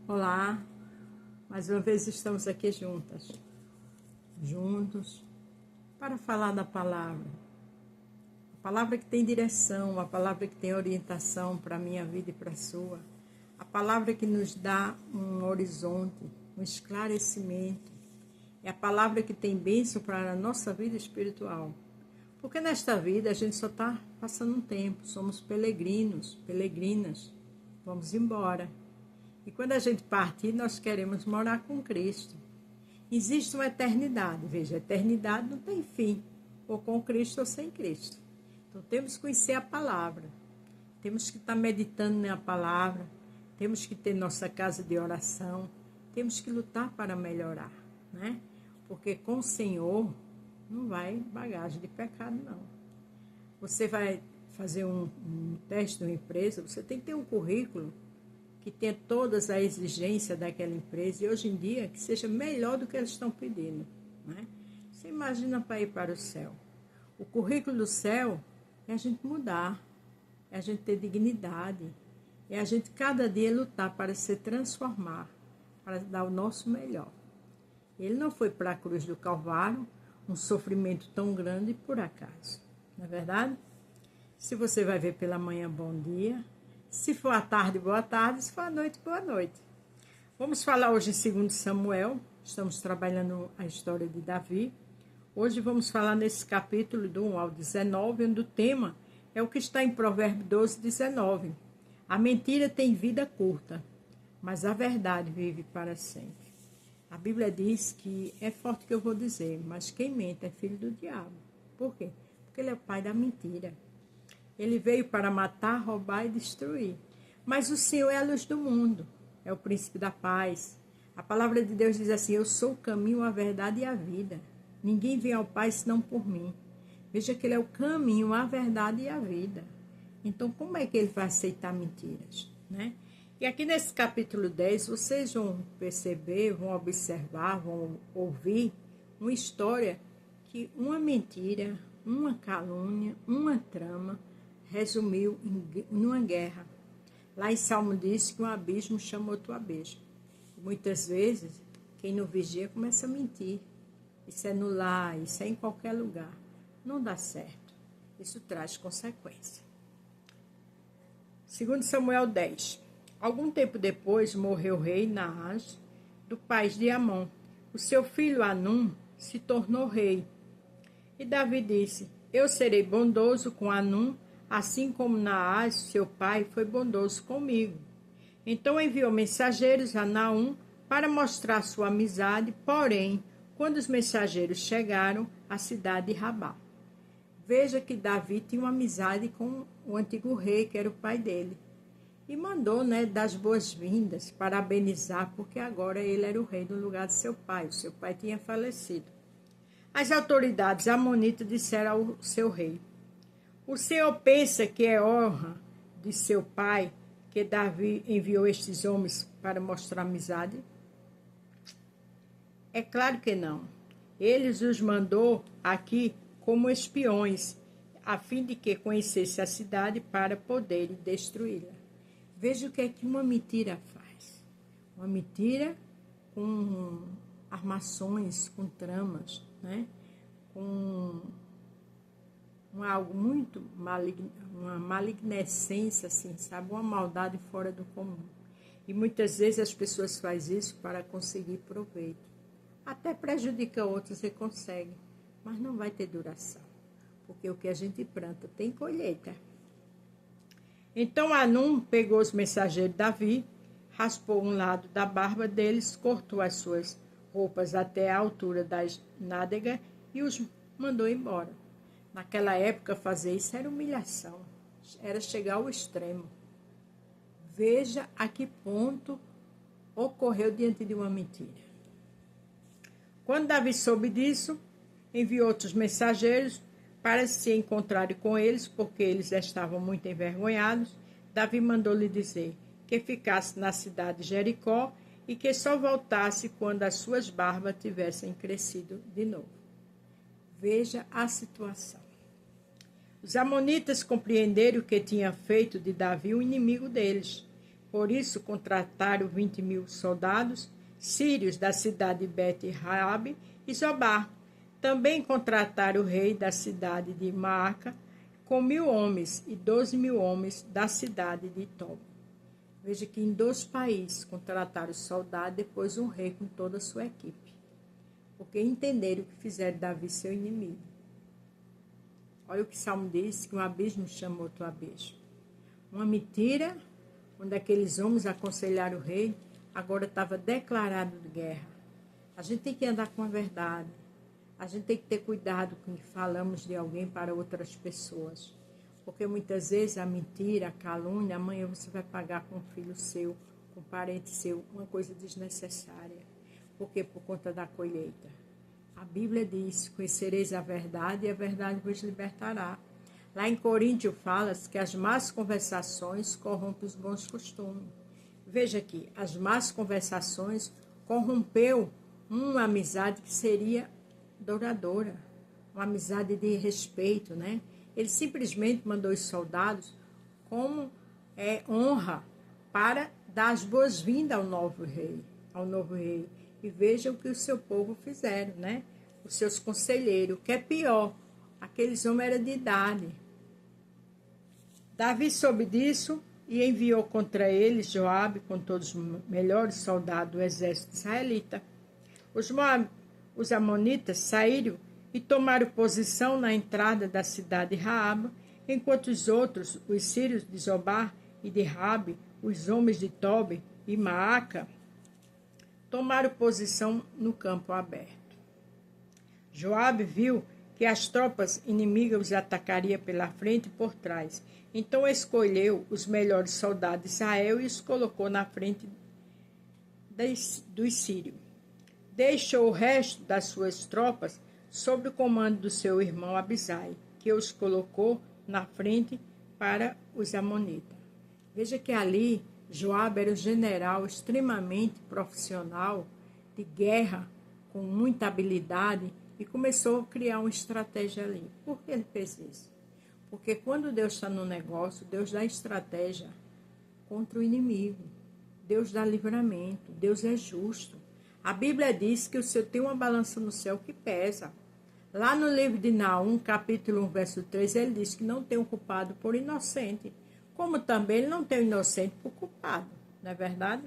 Olá, mais uma vez estamos aqui juntos, para falar da palavra. A palavra que tem direção, a palavra que tem orientação para a minha vida e para a sua. A palavra que nos dá um horizonte, um esclarecimento. É a palavra que tem bênção para a nossa vida espiritual. Porque nesta vida a gente só está passando um tempo, somos peregrinos, peregrinas, vamos embora. E quando a gente partir, nós queremos morar com Cristo. Existe uma eternidade, veja, a eternidade não tem fim, ou com Cristo ou sem Cristo. Então temos que conhecer a palavra, temos que estar meditando na palavra, temos que ter nossa casa de oração, temos que lutar para melhorar, né? Porque com o Senhor não vai bagagem de pecado, não. Você vai fazer um teste numa empresa, você tem que ter um currículo que tenha todas as exigências daquela empresa e hoje em dia que seja melhor do que eles estão pedindo, né? Você imagina para ir para o céu. O currículo do céu é a gente mudar, é a gente ter dignidade, é a gente cada dia lutar para se transformar, para dar o nosso melhor. Ele não foi para a cruz do Calvário, um sofrimento tão grande por acaso, não é verdade? Se você vai ver pela manhã, bom dia. Se for à tarde, boa tarde. Se for à noite, boa noite. Vamos falar hoje em 2 Samuel. Estamos trabalhando a história de Davi. Hoje vamos falar nesse capítulo do 1 ao 19, onde o tema é o que está em Provérbios 12, 19. A mentira tem vida curta, mas a verdade vive para sempre. A Bíblia diz que é forte que eu vou dizer, mas quem mente é filho do diabo. Por quê? Porque ele é o pai da mentira. Ele veio para matar, roubar e destruir. Mas o Senhor é a luz do mundo, é o príncipe da paz. A palavra de Deus diz assim: eu sou o caminho, a verdade e a vida. Ninguém vem ao Pai senão por mim. Veja que ele é o caminho, a verdade e a vida. Então, como é que ele vai aceitar mentiras, né? E aqui nesse capítulo 10, vocês vão perceber, vão observar, vão ouvir uma história que uma mentira, uma calúnia, uma trama resumiu numa guerra. Lá em Salmo diz que um abismo chama outro abismo. E muitas vezes, quem não vigia começa a mentir. Isso é no lar, isso é em qualquer lugar. Não dá certo. Isso traz consequência. 2 Samuel 10. Algum tempo depois, morreu o rei Naás, do país de Amon. O seu filho Anum se tornou rei. E Davi disse: eu serei bondoso com Anum, assim como Naás, seu pai, foi bondoso comigo. Então enviou mensageiros a Naum para mostrar sua amizade, porém, quando os mensageiros chegaram à cidade de Rabá. Veja que Davi tinha uma amizade com o antigo rei, que era o pai dele. E mandou, dar as boas-vindas, parabenizar, porque agora ele era o rei no lugar de seu pai. O seu pai tinha falecido. As autoridades amonitas disseram ao seu rei: o Senhor pensa que é honra de seu pai que Davi enviou estes homens para mostrar amizade? É claro que não. Ele os mandou aqui como espiões, a fim de que conhecesse a cidade para poderem destruí-la. Veja o que é que uma mentira faz. Uma mentira com armações, com tramas, com algo muito maligno, uma malignescência, assim, sabe? Uma maldade fora do comum. E muitas vezes as pessoas fazem isso para conseguir proveito. Até prejudica outros e consegue, mas não vai ter duração. Porque o que a gente planta tem colheita. Então Anum pegou os mensageiros de Davi, raspou um lado da barba deles, cortou as suas roupas até a altura das nádegas e os mandou embora. Naquela época, fazer isso era humilhação, era chegar ao extremo. Veja a que ponto ocorreu diante de uma mentira. Quando Davi soube disso, enviou outros mensageiros para se encontrarem com eles, porque eles estavam muito envergonhados. Davi mandou-lhe dizer que ficasse na cidade de Jericó e que só voltasse quando as suas barbas tivessem crescido de novo. Veja a situação. Os amonitas compreenderam que tinha feito de Davi o inimigo deles, Por isso contrataram 20.000 soldados sírios da cidade de Bet-Raabe e Zobar. Também contrataram o rei da cidade de Maaca com 1.000 homens e 12.000 homens da cidade de Tob. Veja que em 2 países contrataram soldados, depois um rei com toda a sua equipe. Porque entenderam que fizeram Davi seu inimigo. Olha o que o Salmo diz, que um abismo chama outro abismo. Uma mentira, onde aqueles homens aconselharam o rei, agora estava declarado de guerra. A gente tem que andar com a verdade. A gente tem que ter cuidado com o que falamos de alguém para outras pessoas. Porque muitas vezes a mentira, a calúnia, amanhã você vai pagar com um filho seu, com um parente seu, uma coisa desnecessária. Porque por conta da colheita. A Bíblia diz, conhecereis a verdade e a verdade vos libertará. Lá em Coríntios fala que as más conversações corrompem os bons costumes. Veja aqui, as más conversações corrompeu uma amizade que seria duradoura, uma amizade de respeito, né? Ele simplesmente mandou os soldados como honra para dar as boas-vindas ao novo rei. E vejam o que o seu povo fizeram, né? Os seus conselheiros, o que é pior, aqueles homens eram de idade. Davi soube disso e enviou contra eles Joabe com todos os melhores soldados do exército israelita. Os amonitas saíram e tomaram posição na entrada da cidade de Raabe, enquanto os outros, os sírios de Zobar e de Rabe, os homens de Tobi e Maaca, tomaram posição no campo aberto. Joabe viu que as tropas inimigas os atacariam pela frente e por trás. Então escolheu os melhores soldados de Israel e os colocou na frente dos sírios. Deixou o resto das suas tropas sob o comando do seu irmão Abisai, que os colocou na frente para os amonitas. Veja que ali Joabe era um general extremamente profissional, de guerra, com muita habilidade, e começou a criar uma estratégia ali. Por que ele fez isso? Porque quando Deus está no negócio, Deus dá estratégia contra o inimigo. Deus dá livramento, Deus é justo. A Bíblia diz que o Senhor tem uma balança no céu que pesa. Lá no livro de Naum, capítulo 1, verso 3, ele diz que não tem um culpado por inocente, como também ele não tem o inocente por culpado, não é verdade?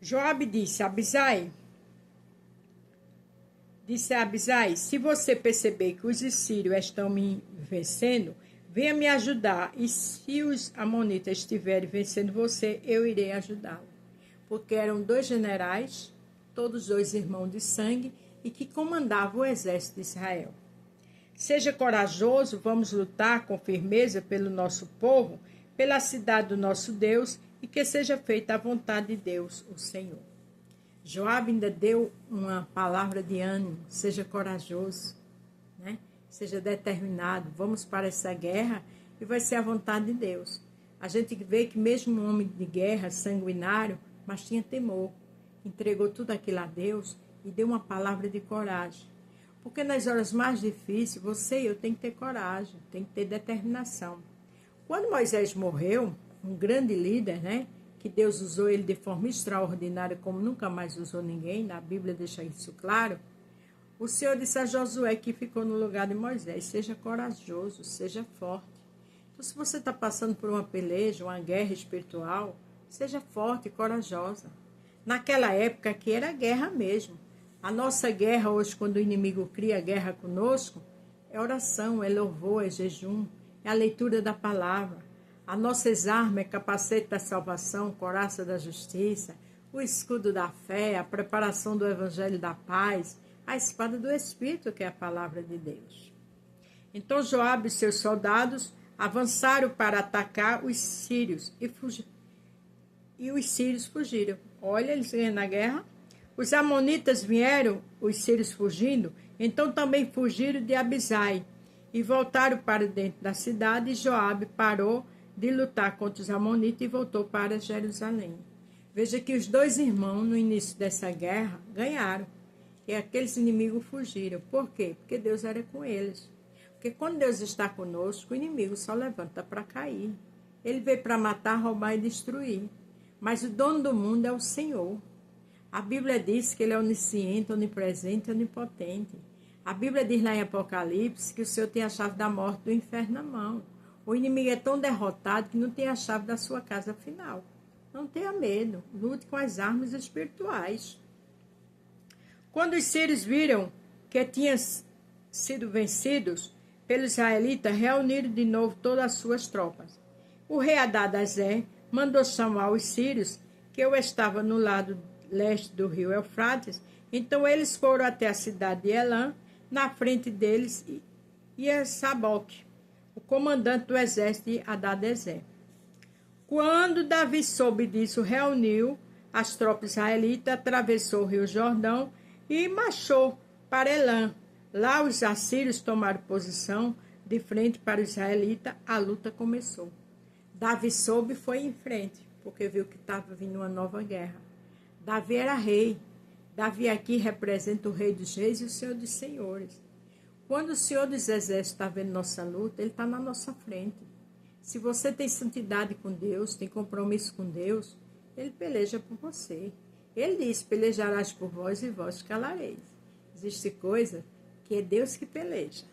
Joabe disse a Abisai, se você perceber que os sírios estão me vencendo, venha me ajudar, e se os amonitas estiverem vencendo você, eu irei ajudá-lo. Porque eram 2 generais, todos 2 irmãos de sangue, e que comandavam o exército de Israel. Seja corajoso, vamos lutar com firmeza pelo nosso povo, pela cidade do nosso Deus, e que seja feita a vontade de Deus, o Senhor. Joabe ainda deu uma palavra de ânimo, seja corajoso, né? Seja determinado, vamos para essa guerra e vai ser a vontade de Deus. A gente vê que mesmo um homem de guerra, sanguinário, mas tinha temor, entregou tudo aquilo a Deus e deu uma palavra de coragem. Porque nas horas mais difíceis, você e eu tem que ter coragem, tem que ter determinação. Quando Moisés morreu, um grande líder, né? Que Deus usou ele de forma extraordinária, como nunca mais usou ninguém, na Bíblia deixa isso claro. O Senhor disse a Josué, que ficou no lugar de Moisés, seja corajoso, seja forte. Então, se você está passando por uma peleja, uma guerra espiritual, seja forte e corajosa. Naquela época que era guerra mesmo. A nossa guerra hoje, quando o inimigo cria guerra conosco, é oração, é louvor, é jejum, é a leitura da palavra. As nossas armas é capacete da salvação, coraça da justiça, o escudo da fé, a preparação do evangelho da paz, a espada do Espírito, que é a palavra de Deus. Então Joabe e seus soldados avançaram para atacar os sírios e os sírios fugiram. Olha, eles ganham na guerra. Os amonitas vieram, os sírios fugindo, então também fugiram de Abisai e voltaram para dentro da cidade, e Joabe parou de lutar contra os amonitas e voltou para Jerusalém. Veja que os 2 irmãos, no início dessa guerra, ganharam. E aqueles inimigos fugiram. Por quê? Porque Deus era com eles. Porque quando Deus está conosco, o inimigo só levanta para cair. Ele veio para matar, roubar e destruir. Mas o dono do mundo é o Senhor. A Bíblia diz que ele é onisciente, onipresente e onipotente. A Bíblia diz lá em Apocalipse que o Senhor tem a chave da morte e do inferno na mão. O inimigo é tão derrotado que não tem a chave da sua casa final. Não tenha medo, lute com as armas espirituais. Quando os sírios viram que tinham sido vencidos pelos israelitas, reuniram de novo todas as suas tropas. O rei Adad-Ezer mandou chamar os sírios, que eu estava no lado leste do rio Eufrates. Então eles foram até a cidade de Elã, na frente deles ia Saboque, o comandante do exército de Adad-Ezer. Quando Davi soube disso, reuniu as tropas israelitas, atravessou o rio Jordão e marchou para Elã. Lá os assírios tomaram posição de frente para os israelitas, a luta começou. Davi soube e foi em frente, porque viu que estava vindo uma nova guerra. Davi era rei. Davi aqui representa o rei dos reis e o senhor dos senhores. Quando o Senhor dos Exércitos está vendo nossa luta, Ele está na nossa frente. Se você tem santidade com Deus, tem compromisso com Deus, Ele peleja por você. Ele diz, pelejarás por vós e vós calareis. Existe coisa que é Deus que peleja.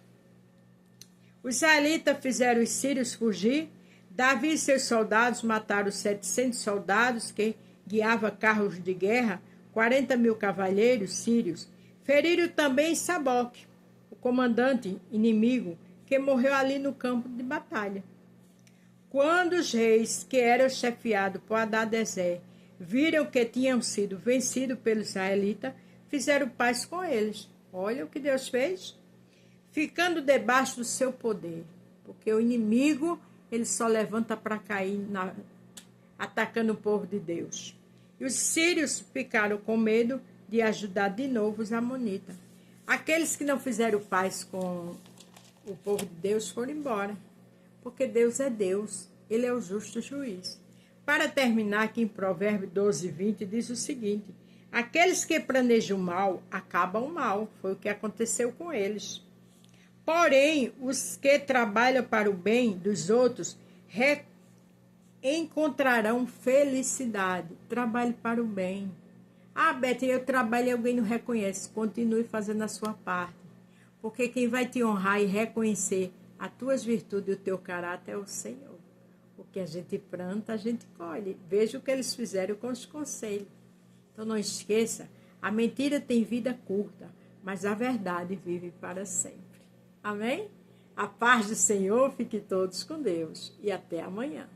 Os israelitas fizeram os sírios fugir. Davi e seus soldados mataram 700 soldados que guiavam carros de guerra, 40.000 cavalheiros sírios. Feriram também Saboque, o comandante inimigo, que morreu ali no campo de batalha. Quando os reis, que eram chefiados por Adad-Ezer, viram que tinham sido vencidos pelos israelitas, fizeram paz com eles. Olha o que Deus fez. Ficando debaixo do seu poder. Porque o inimigo, ele só levanta para cair, atacando o povo de Deus. E os sírios ficaram com medo de ajudar de novo os amonitas. Aqueles que não fizeram paz com o povo de Deus foram embora. Porque Deus é Deus, Ele é o justo juiz. Para terminar, aqui em Provérbios 12, 20, diz o seguinte: aqueles que planejam mal, acabam mal. Foi o que aconteceu com eles. Porém, os que trabalham para o bem dos outros encontrarão felicidade. Trabalhe para o bem. Ah, Beth, eu trabalho e alguém não reconhece. Continue fazendo a sua parte. Porque quem vai te honrar e reconhecer as tuas virtudes e o teu caráter é o Senhor. O que a gente planta, a gente colhe. Veja o que eles fizeram com os conselhos. Então não esqueça, a mentira tem vida curta, mas a verdade vive para sempre. Amém? A paz do Senhor, fique todos com Deus e até amanhã.